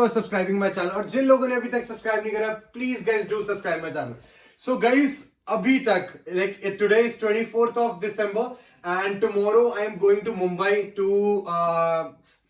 For subscribing my channel. और जिन लोगों ने अभी तक सब्सक्राइब नहीं करा, please guys do subscribe my channel. So guys, अभी तक like today is 24th of December and tomorrow I am going to Mumbai to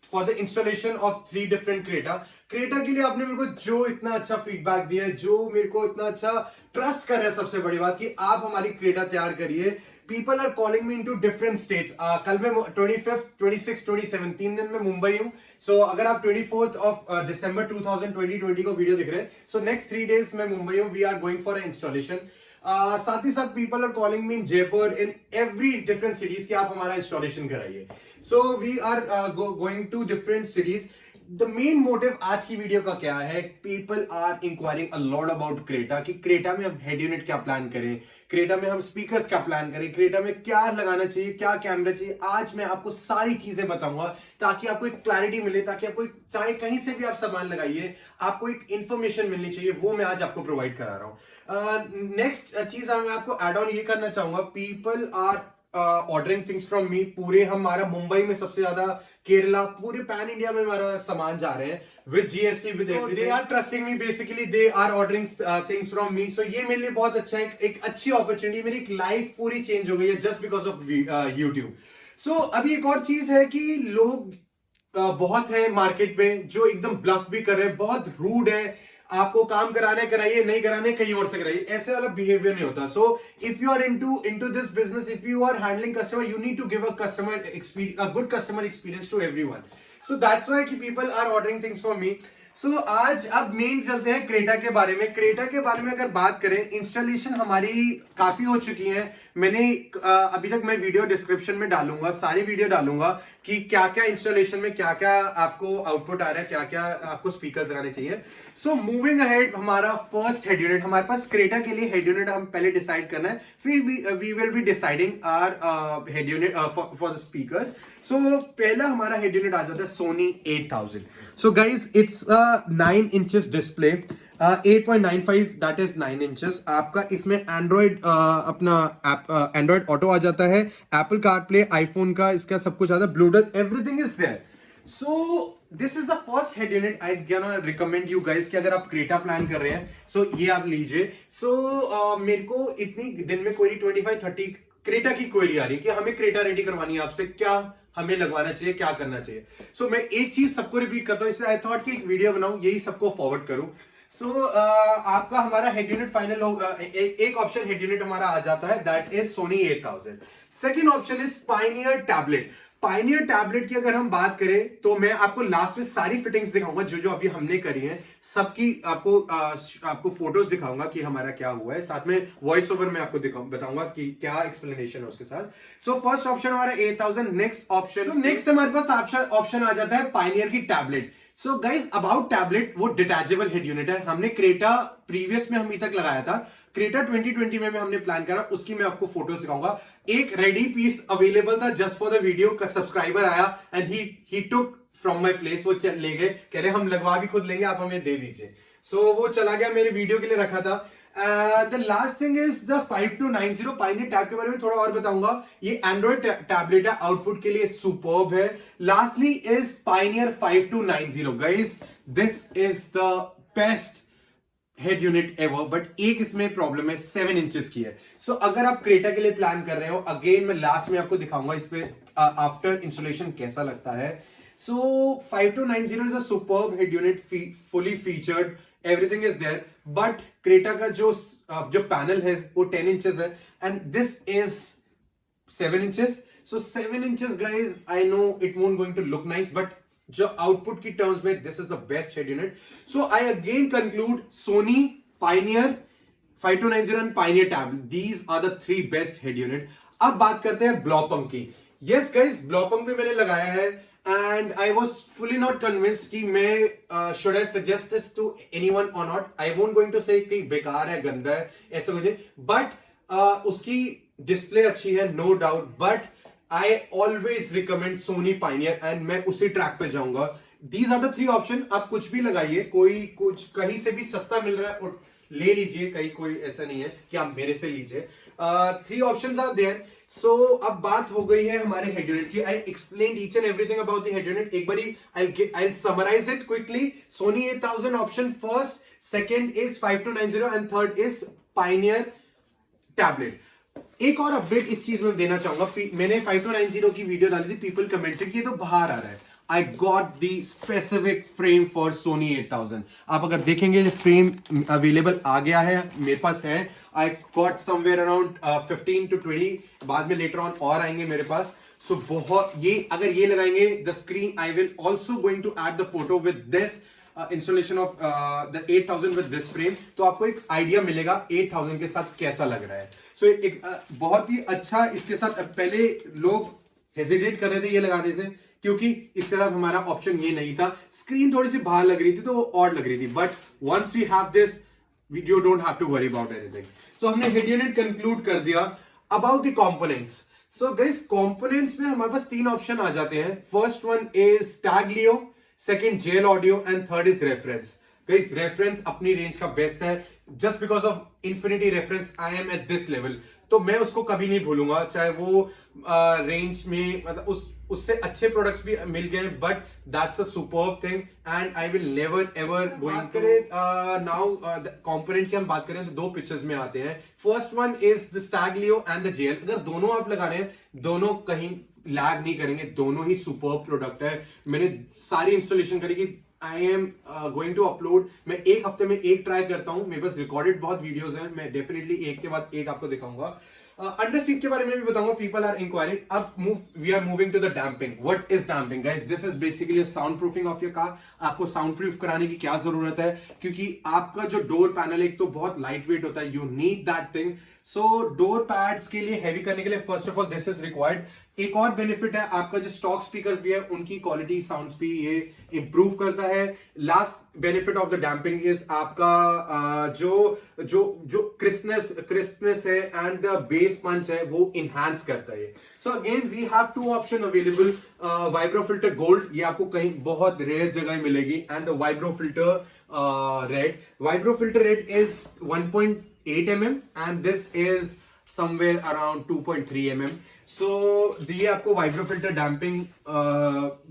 for the installation of 3 different Creta के लिए आपने मेरे को जो इतना अच्छा फीडबैक दिया है, जो मेरे को इतना अच्छा ट्रस्ट कर रहा है, सबसे बड़ी बात कि आप हमारी क्रेटा तैयार करिए। People are calling me into different states. कल मैं 25th, 26th, 27 3 दिन में मुंबई हूँ। सो अगर आप 24th of December 2020 को वीडियो दिख रहे हैं, सो नेक्स्ट 3 days मैं मुंबई हूँ। We are going for installation. साथ ही साथ people are calling me in Jaipur, in every different cities की आप हमारा इंस्टॉलेशन कराइए। So we are going to different cities. The main motive आज की वीडियो का क्या है, people are inquiring a lot about Creta कि क्रेटा में हम हेड यूनिट क्या प्लान करें, क्रेटा में हम स्पीकर्स क्या प्लान करें, क्रेटा में क्या लगाना चाहिए, क्या कैमरा चाहिए। आज मैं आपको सारी चीजें बताऊंगा ताकि आपको एक क्लैरिटी मिले, ताकि आपको चाहे कहीं से भी आप सामान लगाइए, आपको एक इंफॉर्मेशन मिलनी चाहिए, वो मैं आज आपको प्रोवाइड करा रहा हूं। नेक्स्ट चीज मैं आपको एड ऑन ये करना चाहूंगा, people are ordering things from me. पूरे हमारा मुंबई में सबसे ज्यादा, केरला, पूरे पैन इंडिया में हमारा सामान जा रहे हैं with GST, with everything. They are trusting me, basically they are ordering things from me. So ये मेरे लिए बहुत अच्छा है, एक अच्छी अपॉर्चुनिटी। मेरी लाइफ पूरी चेंज हो गई है जस्ट बिकॉज ऑफ यूट्यूब। सो अभी एक और चीज है कि लोग बहुत है मार्केट में जो एकदम ब्लफ भी कर रहे हैं, बहुत रूड है। आपको काम कराने कराइए, नहीं कराने कहीं और से कराइए, ऐसे वाला बिहेवियर नहीं होता। So if you are into this business, if you are handling customer, you need to give a good customer experience to everyone. So that's why कि people are ordering things from me. So आज अब main चलते हैं Creta के बारे में। Creta के बारे में अगर बात करें, इंस्टॉलेशन हमारी काफी हो चुकी है। मैंने अभी तक मैं वीडियो डिस्क्रिप्शन में डालूंगा, सारी वीडियो डालूंगा कि क्या क्या इंस्टॉलेशन में क्या क्या आपको आउटपुट आ रहा है, क्या क्या आपको स्पीकर लगाने चाहिए। सो मूविंग अहेड, हमारा फर्स्ट हेड यूनिट, हमारे पास क्रेटा के लिए हेड यूनिट हम पहले डिसाइड करना है, फिर we will be deciding our head unit for the speakers. So पहला हमारा हेड यूनिट आ जाता है Sony 8000। So guys, it's 9 inches display, 8.95 that is 9 inches। आपका इसमें एंड्रॉइड अपना एंड्रॉइड ऑटो आ जाता है, एप्पल कारप्ले, आईफोन का इसका सब कुछ आता है, Bluetooth, everything is there. So this is the first head unit I can recommend you guys कि अगर आप क्रेटा प्लान कर रहे हैं, सो ये आप लीजिए। सो मेरे को इतनी दिन में क्वेरी 25-30 क्रेटा की क्वेरी आ रही है कि हमें क्रेटा रेडी करवानी है आपसे, क्या हमें लगवाना चाहिए, क्या करना चाहिए। सो मैं एक चीज सबको रिपीट करता हूं, इससे आई थॉट कि एक वीडियो बनाऊं, यही सबको फॉरवर्ड करूं। सो आपका हमारा हेड यूनिट फाइनल होगा। एक ऑप्शन हेड यूनिट हमारा आ जाता है, that is Sony 8000। Second option is Pioneer tablet. Pioneer tablet की अगर हम बात करें तो मैं आपको लास्ट में सारी फिटिंग्स दिखाऊंगा जो जो अभी हमने करी हैं, सबकी आपको फोटोज दिखाऊंगा कि हमारा क्या हुआ है, साथ में वॉइस ओवर में आपको बताऊंगा कि क्या एक्सप्लेनेशन है उसके साथ। सो फर्स्ट ऑप्शन हमारा 8000। नेक्स्ट ऑप्शन, नेक्स्ट हमारे पास ऑप्शन आ जाता है पायनियर की tablet. So guys, about tablet, वो डिटैचेबल हेड यूनिट है। हमने क्रेटा प्रीवियस में हम अभी तक लगाया था, क्रेटा 2020 में हमने प्लान करा, उसकी मैं आपको फोटोज दिखाऊंगा। एक रेडी पीस अवेलेबल था जस्ट फॉर द वीडियो, का सब्सक्राइबर आया and he took from my place, वो ले गए, कह रहे हम लगवा भी खुद लेंगे, आप हमें दे दीजिए। सो वो चला गया, मेरे वीडियो के लिए रखा था। The last thing is the 5290 Pioneer tab के बारे में थोड़ा और बताऊंगा। ये एंड्रॉइड टैबलेट है, आउटपुट के लिए सुपर्ब है। Lastly is Pioneer 5290। Guys, this is the best head unit ever, but एक इसमें प्रॉब्लम है, 7 inches की है। सो अगर आप क्रेटा के लिए प्लान कर रहे हो, अगेन मैं लास्ट में आपको दिखाऊंगा इस पे आफ्टर इंस्टॉलेशन कैसा लगता है। So 5290 is a superb head unit, fully featured, everything is there. But Creta का जो पैनल है वो 10 inches है and this is 7 inches। So 7 inches guys, I know it won't going to look nice, but जो output की terms में this is the best head unit. So I again conclude Sony, Pioneer 5290 and Pioneer tablet, these are the 3 best head unit. अब बात करते हैं Blaupunkt की। Yes guys, Blaupunkt भी मैंने लगाया है and I was fully not convinced कि मैं should I suggest this to anyone और not. I won't going to say कि बेकार है, गंदा है, ऐसा कुछ नहीं, बट उसकी डिस्प्ले अच्छी है, no doubt, but I always recommend Sony Pioneer and मैं उसी ट्रैक पे जाऊंगा। These are the 3 option. आप कुछ भी लगाइए, कोई कुछ कहीं से भी सस्ता मिल रहा है और ले लीजिए, कहीं कोई ऐसा नहीं है कि आप मेरे से लीजिए। 3 ऑप्शंस आर देयर। सो अब बात हो गई है हमारे हेड यूनिट की। I explain each and everything about the head unit. एक बारी I summarise it quickly. Sony 8000 option first, second is 5290 and third is Pioneer tablet. एक और अपडेट इस चीज में देना चाहूंगा। मैंने 5290 की वीडियो डाली थी, पीपल कमेंटेड कि ये तो बाहर आ रहा है। I got the specific frame for Sony 8000। आप अगर देखेंगे फ्रेम अवेलेबल आ गया है, मेरे पास है। I got somewhere around 15 to 20, बाद में लेटर ऑन और आएंगे मेरे पास। सो बहुत ये अगर ये लगाएंगे the screen, I will also going to add the photo with this installation of the 8000 with this frame, तो आपको एक आइडिया मिलेगा 8000 के साथ कैसा लग रहा है। सो एक बहुत ही अच्छा इसके साथ। पहले लोग हेजिटेट कर रहे थे ये लगाने से, क्योंकि इसके साथ हमारा ऑप्शन ये नहीं था। स्क्रीन थोड़ी सी बाहर लग रही थी तो वो ऑड लग रही थी, but once we have this you don't have to worry about anything. So हमने हेड यूनिट कंक्लूड कर दिया। About the components, so guys components में हमारे पास 3 ऑप्शन आ जाते हैं। First one is tag Leo, second JL audio and third is reference. Guys reference अपनी रेंज का बेस्ट है। Just because of Infinity reference I am at this level, तो मैं उसको कभी नहीं भूलूंगा, चाहे वो रेंज में मतलब उससे अच्छे प्रोडक्ट्स भी मिल गए, but that's a superb thing and I will never ever going करें। नाउ कंपोनेंट की हम बात करें तो 2 पिक्चर्स में आते हैं। First one is the Stag Leo and the JL. अगर दोनों आप लगा रहे हैं, दोनों कहीं लैग नहीं करेंगे, दोनों ही सुपर्ब प्रोडक्ट है। मैंने सारी इंस्टॉलेशन करी कि I am going to upload. मैं एक हफ्ते में एक ट्राई करता हूं। मेरे पास रिकॉर्डेड बहुत वीडियोस हैं, मैं डेफिनेटली एक के बाद एक आपको दिखाऊंगा। अंडर सीट के बारे में भी बताऊंगा। People are enquiring. अब we are moving to the damping. What is damping guys? This is basically sound proofing of your car. आपको साउंड प्रूफ कराने की क्या जरूरत है, क्योंकि आपका जो डोर पैनल एक तो बहुत लाइट वेट होता है, you need that thing. So door pads के लिए हैवी करने के लिए first of all this is required. एक और बेनिफिट है, आपका जो स्टॉक स्पीकर्स भी है उनकी क्वालिटी साउंड्स भी ये इंप्रूव करता है। Last benefit of the damping is आपका जो क्रिस्पनेस है एंड द बेस पंच है वो इनहांस करता है। So again we have 2 option available. Vibro filter gold, ये आपको कहीं बहुत रेयर जगह मिलेगी, and the vibro filter red. Vibro filter red is 1.8 mm and this is somewhere around 2.3 mm. So ये आपको वाइब्रो फिल्टर डैम्पिंग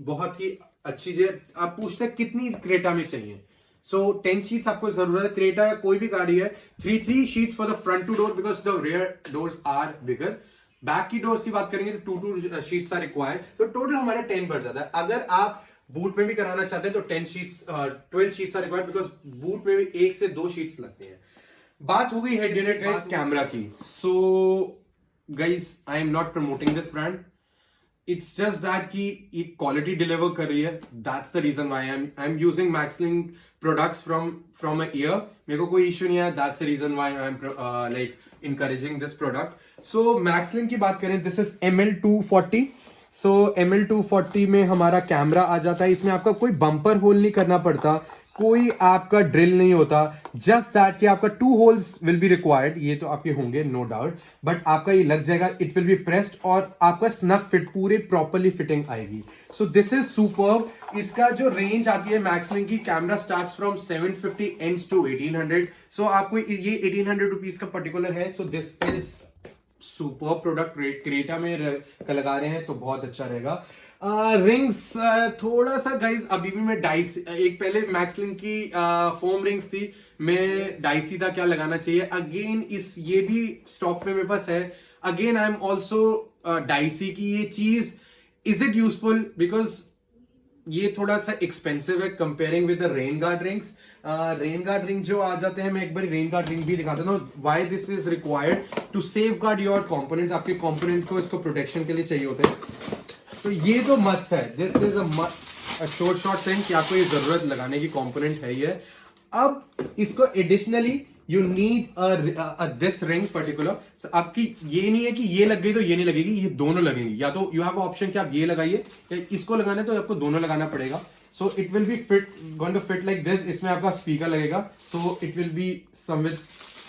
बहुत ही अच्छी है। आप पूछते हैं कितनी क्रेटा में चाहिए, सो 10 शीट्स आपको जरूरत है। क्रेटा या कोई भी गाड़ी है 3 sheets for the front two door because the rear doors are bigger. Back की डोर्स की बात करेंगे तो 2 शीट्स आर रिक्वायर्ड, तो टोटल हमारा 10 बढ़ जाता है। अगर आप बूट में भी कराना चाहते हैं तो 12 sheets are required because boot में भी 1 से 2 शीट्स लगती है। बात हो गई हेड यूनिट गाइस कैमरा की। So guys I am not promoting this brand, it's just that कि ये क्वालिटी डिलीवर कर रही है। That's the reason why I am using Maxlink products from a year. मेरे को कोई इश्यू नहीं है, that's the reason why I am like encouraging this product. So Maxxlink की बात करें, this is ML240. So ML240 में हमारा कैमरा आ जाता है। इसमें आपका कोई बम्पर होल नहीं करना पड़ता, कोई आपका ड्रिल नहीं होता। जस्ट दैट कि आपका 2 होल्स विल बी रिक्वायर्ड, ये तो आपके होंगे नो डाउट, बट आपका ये लग जाएगा, इट विल बी प्रेस्ड और आपका स्नग फिट पूरे प्रॉपरली फिटिंग आएगी। So this is superb. इसका जो रेंज आती है मैक्सलिंक की, camera starts from 750 ends to 1800। सो आपको ये 1800 रुपीज का पर्टिकुलर है। So this is super product. Creta में लगा रहे हैं तो बहुत अच्छा रहेगा। रिंग्स थोड़ा सा गाइज अभी भी मैं डाइस, एक पहले मैक्सलिंक की फोम रिंग्स थी, मैं डाइसी था क्या लगाना चाहिए। अगेन ये भी स्टॉक में मेरे पास है। Again I am also dicey की ये चीज, इज इट यूजफुल बिकॉज ये थोड़ा सा एक्सपेंसिव है comparing with the rain guard rings. Rain guard ring जो आ जाते हैं, मैं एक बार रेन गार्ड रिंग भी दिखा देता हूँ। Why this is required to safeguard your components. आपके कॉम्पोनेंट को इसको प्रोटेक्शन के लिए चाहिए होते हैं, तो ये तो मस्ट है। This is a short thing कि आपको ये जरूरत लगाने की कंपोनेंट है ये। अब इसको additionally you need this ring particular. आपकी ये नहीं है कि ये लग गई तो ये नहीं लगेगी, ये दोनों लगेंगी। या तो यू हैव ऑप्शन कि आप ये लगाइए या इसको लगाना है, तो आपको दोनों लगाना पड़ेगा। So it will be fit, going to fit like this. इसमें आपका स्पीकर लगेगा, so it will be some with,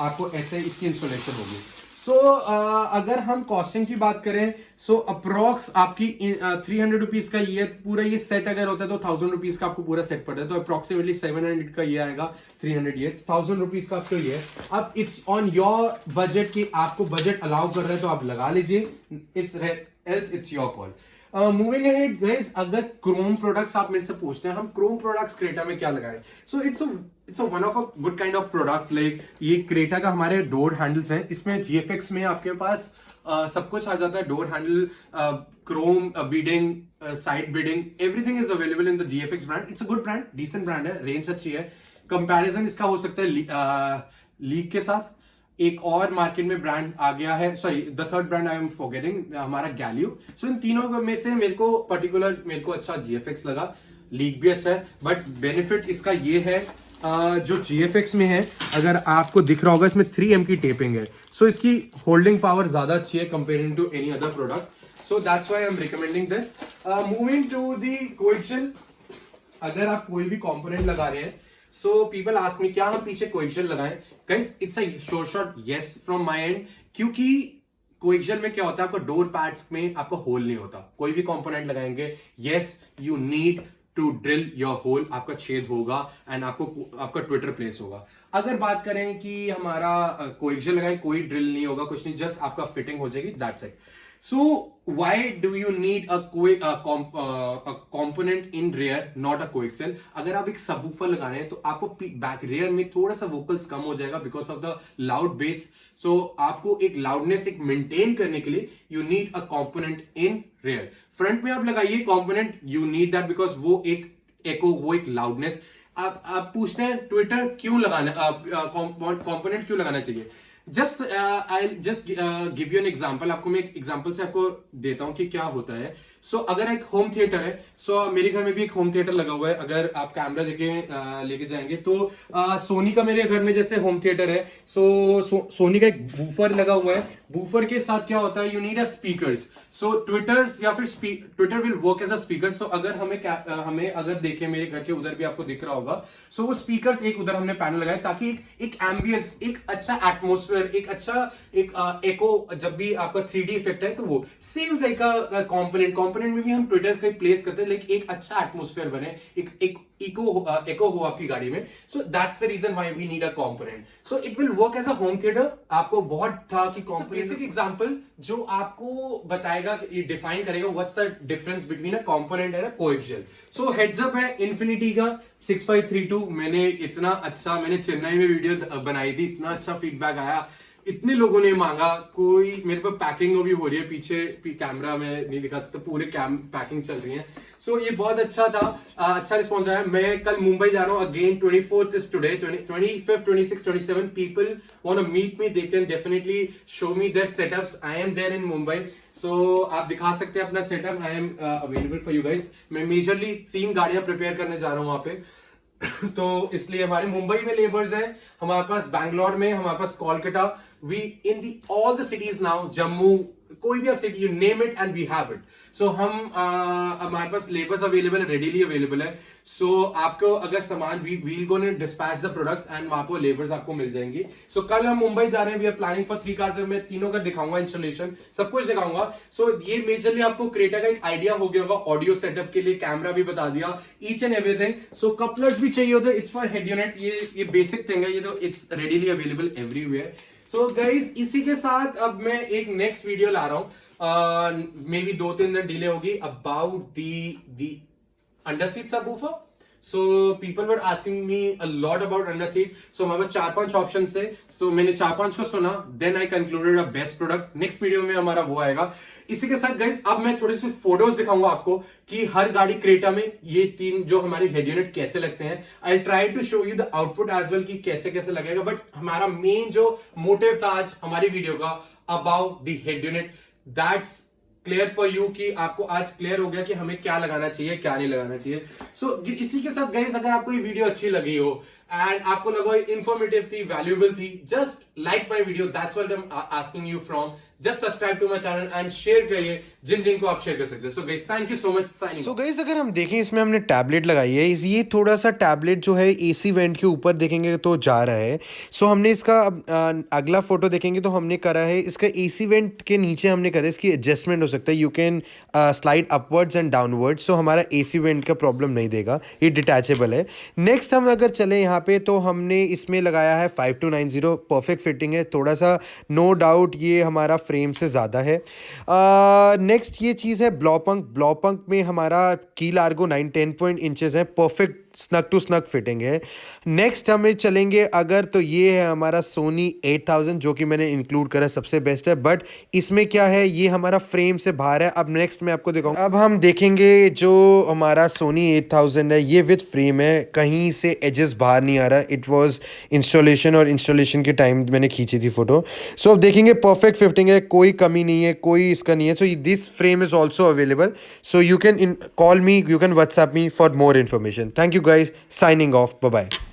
आपको ऐसे इसकी इंस्टॉलेशन होगी। सो अगर हम कॉस्टिंग की बात करें, सो अप्रोक्स आपकी 300 रुपीज का ये पूरा ये सेट अगर होता है तो 1000 रुपीज का आपको पूरा सेट पड़ता है, तो अप्रोक्सीमेटली 700 का ये आएगा, 300 ये 1000 रुपीज का आपको ये। अब इट्स ऑन योर बजट कि आपको बजट अलाउ कर रहे हैं तो आप लगा लीजिए, it's your call. Moving ahead guys, अगर क्रोम प्रोडक्ट्स आप मेरे से पूछते हैं हम क्रोम प्रोडक्ट्स क्रेटा में क्या लगाएं, so it's one of a good kind of product. Like ये क्रेटा का हमारे डोर हैंडल्स हैं, इसमें जीएफएक्स में आपके पास सब कुछ आ जाता है, door handle, chrome beading, side beading, everything is available in the GFX brand. It's a good brand, decent brand है, रेंज अच्छी है। कंपैरिजन इसका हो सकता है लीग के साथ। एक और मार्केट में ब्रांड आ गया है, sorry the third brand I am forgetting, हमारा गैलियो। सो इन तीनों में से मेरे को अच्छा जीएफएक्स लगा, लीग भी अच्छा है, बट बेनिफिट इसका ये है जो जीएफएक्स में है, अगर आपको दिख रहा होगा इसमें 3M की टेपिंग है, सो इसकी होल्डिंग पावर ज्यादा अच्छी है comparing to any other product, so that's why I am recommending this. Moving to the coaxial, अगर आप कोई भी कंपोनेंट लगा रहे हैं, सो पीपल आस्क मी क्या हम पीछे कोएक्सियल लगाएं। Guys it's a short yes from my and, क्योंकि कोएक्सियल में क्या होता है, आपका डोर पैड्स में आपका होल नहीं होता। कोई भी कंपोनेंट लगाएंगे, yes you need to drill your hole, आपका छेद होगा एंड आपका ट्विटर प्लेस होगा। अगर बात करें कि हमारा कोएक्सियल लगाएं, कोई ड्रिल नहीं होगा, कुछ नहीं, जस्ट आपका फिटिंग हो जाएगी, that's it. So why do you need a component in rear, not a coaxial? अगर आप एक सबवूफर लगा रहे हैं तो आपको बैक रेयर में थोड़ा सा वोकल्स कम हो जाएगा because of the loud bass. So आपको एक लाउडनेस एक मेंटेन करने के लिए you need a component in rear. Front में आप लगाइए component, you need that because वो एक एको, वो एक लाउडनेस। आप पूछते हैं ट्विटर क्यों लगाना, कंपोनेंट क्यों लगाना चाहिए। I just give you an example, आपको मैं एक एग्जाम्पल से आपको देता हूं कि क्या होता है। सो अगर एक होम थिएटर है, सो मेरे घर में भी एक होम थिएटर लगा हुआ है, अगर आप कैमरा लेके जाएंगे तो सोनी का मेरे घर में जैसे होम थिएटर है, सोनी का एक बूफर लगा हुआ है। बूफर के साथ क्या होता है, you need a speakers, so tweeters या फिर tweeter will work as a speaker. So अगर हमें अगर देखें, मेरे घर के उधर भी आपको दिख रहा होगा, सो वो स्पीकर्स एक उधर हमने पैनल लगाए ताकि एक एम्बियंस, एक अच्छा एटमोस्फेयर, एक अच्छा एको, जब भी आपका 3D इफेक्ट है तो वो सेम लाइक कंपोनेंट में भी हम ट्विटर का प्लेस करते हैं, लेकिन एक अच्छा एटमोस्फेयर बने, एक एको हो आपकी गाड़ी में। So that's the reason why we need a component, so it will work as a home theatre. आपको बहुत था कि बेसिक एग्जांपल जो आपको बताएगा, डिफाइन करेगा what's the difference between a component and a coaxial. So heads up है infinity का 6532, मैंने चेन्नई में वीडियो बनाई थी, इतना अच्छा फीडबैक आया, इतने लोगों ने मांगा, कोई मेरे पास पैकिंग भी हो रही है, पीछे कैमरा में नहीं दिखा सकता, पूरे पैकिंग चल रही है। सो ये बहुत अच्छा था, अच्छा रिस्पॉन्स आया। मैं कल मुंबई जा रहा हूँ again, 24th is today, 25th 26th 27 people want to meet me, they can definitely show me their setups, I am there in Mumbai. So आप दिखा सकते हैं अपना setup, I am available for you guys. मैं मेजरली 3 गाड़ियां prepare करने जा रहा हूँ वहां पे तो इसलिए हमारे मुंबई में लेबर्स हैं, हमारे पास बैंगलोर में, हमारे पास Kolkata, we in the all the cities now, Jammu, कोई भी आप city, you name it and we have it. So हमारे पास लेबर्स अवेलेबल है, रेडीली अवेलेबल है। सो आपको अगर सामान वील को डिस्पैच द प्रोडक्ट्स एंड वहां पर लेबर्स आपको मिल जाएंगी। सो कल हम मुंबई जा रहे हैं, we are planning for 3 cars, मैं तीनों का दिखाऊंगा, इंस्टॉलेशन सब कुछ दिखाऊंगा। सो ये मेजरली आपको क्रेटा का एक आइडिया हो गया होगा, ऑडियो सेटअप के लिए कैमरा भी बता दिया, each and everything. So couplers भी चाहिए होते, इट्स फॉर हेडयूनिट, ये बेसिक थिंग है, ये तो it's readily available everywhere. So guys इसी के साथ अब मैं एक नेक्स्ट वीडियो ला रहा हूं, मे बी 2-3 दिन डिले होगी, about the under seat subwoofer. So people were asking me a lot about under seat. So हमारे पास 4-5 ऑप्शन थे, सो मैंने 4-5 को सुना, then I concluded a best product. Next video में हमारा वो आएगा। इसी के साथ गाइज अब मैं थोड़ी सी फोटोज दिखाऊंगा आपको कि हर गाड़ी क्रेटा में ये 3 जो हमारी हेड यूनिट कैसे लगते हैं। I try to show you the output as well कि कैसे कैसे लगेगा, बट हमारा मेन जो मोटिव था आज हमारी वीडियो का about the head unit, that's clear for you कि आपको आज क्लियर हो गया कि हमें क्या लगाना चाहिए, क्या नहीं लगाना चाहिए। सो इसी के साथ गाइस अगर आपको ये वीडियो अच्छी लगी हो एंड आपको लगा इंफॉर्मेटिव थी, वैल्यूएबल थी, just like my video, that's what I am asking you from. Just subscribe to my channel and share करिए जिन को आप शेयर कर सकते हैं. So guys thank you so much. Signing. So guys अगर हम देखें इसमें हमने टैबलेट लगाई है. ये थोड़ा सा टैबलेट जो है एसी वेंट के ऊपर देखेंगे तो जा रहा है. सो हमने इसका अगला फोटो देखेंगे तो हमने करा है इसका एसी वेंट के नीचे हमने करा है. इसकी एडजस्टमेंट हो सकता है. You can slide upwards and downwards. So हमारा एसी वेंट का प्रॉब्लम नहीं देगा. ये डिटैचेबल है. नेक्स्ट हम अगर चले यहाँ पे तो हमने इसमें लगाया है 5290. परफेक्ट फिटिंग है. थोड़ा सा नो डाउट ये हमारा फ्रेम से ज़्यादा है. नेक्स्ट ये चीज़ है ब्लॉपंक में हमारा की लार्गो 10.1 है. Perfect snug to snug fitting है. नेक्स्ट हमें चलेंगे अगर तो ये है हमारा सोनी 8000 जो कि मैंने इंक्लूड करा सबसे बेस्ट है. बट इसमें क्या है ये हमारा फ्रेम से बाहर है. अब नेक्स्ट मैं आपको दिखाऊंगा. अब हम देखेंगे जो हमारा सोनी 8000 है ये विद फ्रेम है. कहीं से एजेस बाहर नहीं आ रहा. इट वाज इंस्टॉलेशन और इंस्टॉलेशन के टाइम मैंने खींची थी फोटो. सो अब देखेंगे परफेक्ट फिटिंग है. कोई कमी नहीं है. कोई इसका नहीं है. So this frame is also available. So you can call me, you can WhatsApp me for more information. Thank you guys, signing off. Bye bye.